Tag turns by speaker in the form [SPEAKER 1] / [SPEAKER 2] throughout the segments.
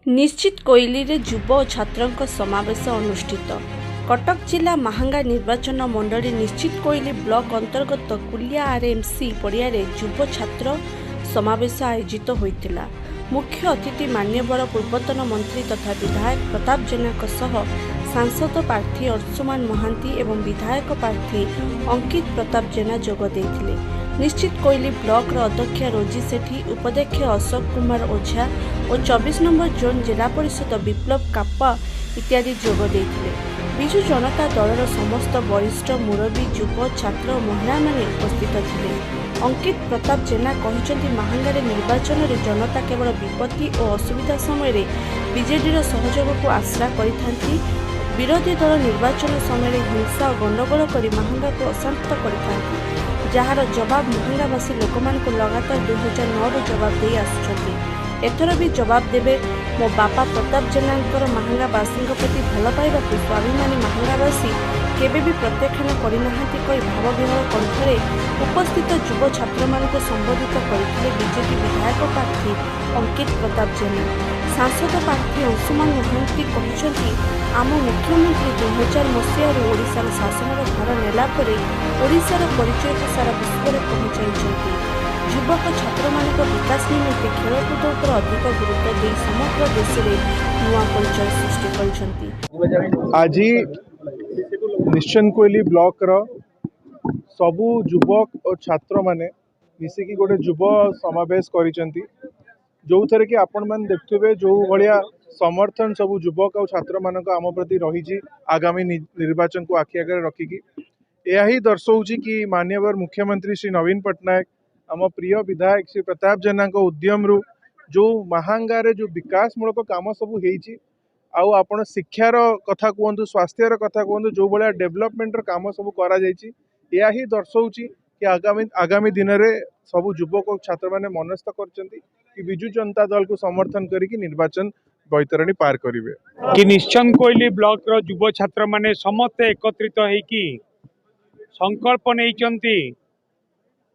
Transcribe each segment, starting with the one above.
[SPEAKER 1] निश्चित कोइली रे युव और छात्रों समावेश अनुष्ठित। कटक जिला महांगा निर्वाचन मंडली निश्चित कोइली ब्लॉक अंतर्गत कुलिया आरएमसी पड़िया युव छात्र समावेश आयोजित होता। मुख्य अतिथि मान्यवर पूर्वतन मंत्री तथा विधायक प्रताप जेना सांसद प्रार्थी अर्जुमान महांती एवं विधायक प्रार्थी अंकित प्रताप जेना जोग देथिले। निश्चित कोइली ब्लॉक अध्यक्ष रोजी सेठी, उपाध्यक्ष अशोक कुमार ओझा और 24 नंबर जोन जिला परिषद विप्लव काप्पा इत्यादि जोग देथिले। विजु जनता दलर समस्त वरिष्ठ मुरबी युव छात्र और महिला माने उपस्थित थिले। अंकित प्रताप जेना कहिसेंति महांगारे निर्वाचन रे जनता केवल विपत्ति और असुविधा समय बीजेडी सहयोग को आश्रा करिथांती। विरोधी दल निर्वाचन समय हिंसा और गंडगोल कर महांगा को अशांत करथांती, जार जवाब महांगावासी लोक लगातार 2009 जवाब दे आसुछंती। एथर भी जवाब देवे मो बापा प्रताप जेना महांगावासी प्रति भल पाइबा स्वाभिमानी महांगावासी केबे भी प्रत्याख्यान करना कही भावविहल कंठरे उपस्थित युव छात्र मानक संबोधित करते बीजेपी विधायक प्रार्थी अंकित प्रताप जेना। सांसद प्रार्थी अर्जुमान महांती कहते आम मुख्यमंत्री 2000 मसीह ओडिशार शासनर भार नेला परे ओडिशार परिचय को सारा विश्व में पहुंचाई। युवक छात्र मानक विकास निमित्ते खेलकूद पर अधिक गुरुत्व दे समग्र देश में नुआ परिचय सृष्टि करछंती।
[SPEAKER 2] आज निश्चित कोइली ब्लॉक रो सबु युवक और छात्र माने मिसिकी गोटे युव समावेश करिसेंती, जो थरे कि आपण मान देखुबे जो भलिया समर्थन सबु युवक और छात्र मानक आम प्रति रही आगामी निर्वाचन को आखि आगे रखिकी यह ही दर्शाऊँ कि माननीय मुख्यमंत्री श्री नवीन पट्टनायक आम प्रिय विधायक श्री प्रताप जेना उद्यम रु जो महांगारे जो विकासमूलक काम सब होती आपण शिक्षार कथा कहतु, स्वास्थ्यर कथा कहतु, जो भाया डेभलपमेंट काम सब करा यह ही दर्शाऊँ कि आगामी दिन में सब युवक और छात्र मैंने मनस्थ कर विजु जनता दल को समर्थन करके निर्वाचन बैतरणी पार करेंगे।
[SPEAKER 3] कि निश्चन कोइली ब्लॉक रो युव छात्र माने समस्त एकत्रित होइकी संकल्प नैचंती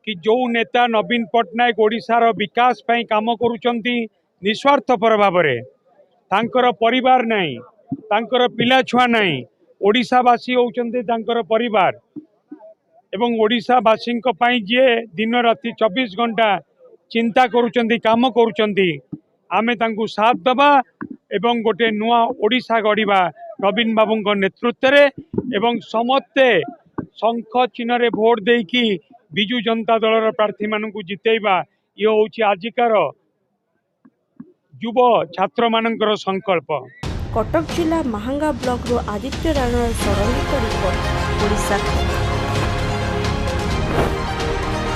[SPEAKER 3] कि जो नेता नवीन पट्टनायक ओडिशार विकास पई काम करूचंती निस्वार्थपर भाव में तांकर परिवार नहीं, तांकर पिला छुआ नहीं, ओडिशावासी होउचंती तांकर परिवार एवं ओडिशावासी पई जे दिन राति 24 घंटा चिंता करूचंती काम करूचंती आमे तांकु साथ दबा एवं गोटे नुआ ओडिशा गढ़ा नवीन बाबू नेतृत्व रे एवं समस्ते शंख चिन्ह रे भोट देकी विजु जनता दलर प्रार्थी मानकु जितेबा ये होची आजिकार युव छात्र मानकर संकल्प।
[SPEAKER 1] कटक जिला महांगा ब्लॉक रो आदित्य राणा सरंगित रिपोर्ट ओडिशा।